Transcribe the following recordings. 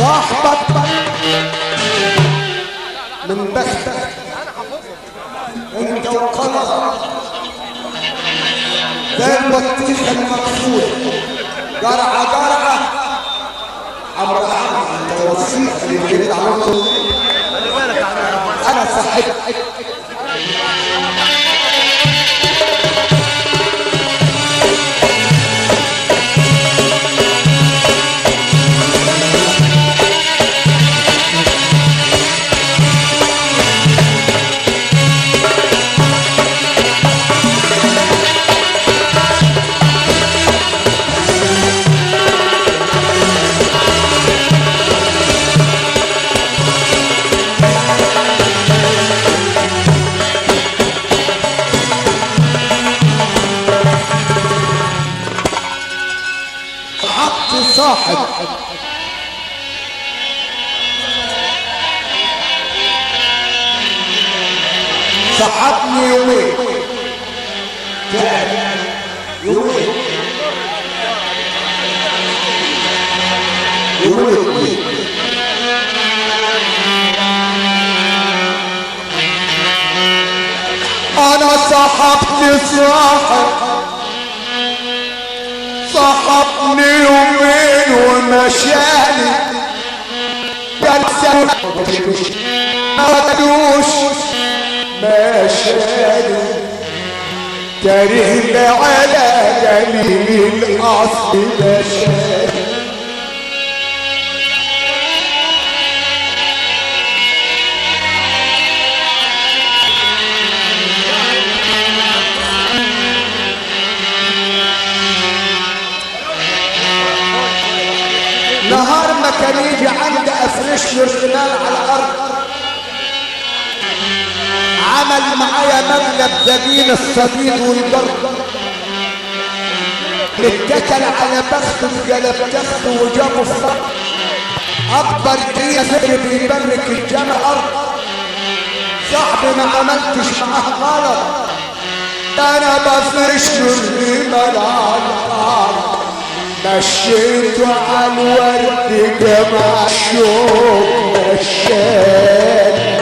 صاحبك من بختك انت وقمر زي البطيخه المكسوره جرعه جرعه عمرو احمد انت وصيت اللي جريت عليكم انا صاحبك صاحب صحبني يومين يومين انا صحبت صاحبني يومين ومشاني جلسة مدوش مشاني كرهنا على جميل الاصل مشاني نهار ما كان يجي عندي افرش له الرمال على الارض عمل معايا مقلب زبين الصديد والبرد اتكل على بخته وجلب تخته وجابه في الارض اكبر دقيقه فكر بيبرك الجمع ارض صاحبي ما عملتش معاه غلط انا بفرش له الرمال على الارض مشيته على الورد جمع الشوق مشاني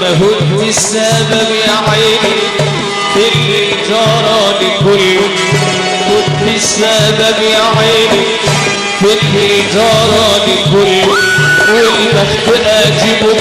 ما هو السبب يا عيني في اللي جرى لكله كنت السبب يا عيني في اللي جرى لكله والبخت اجيبه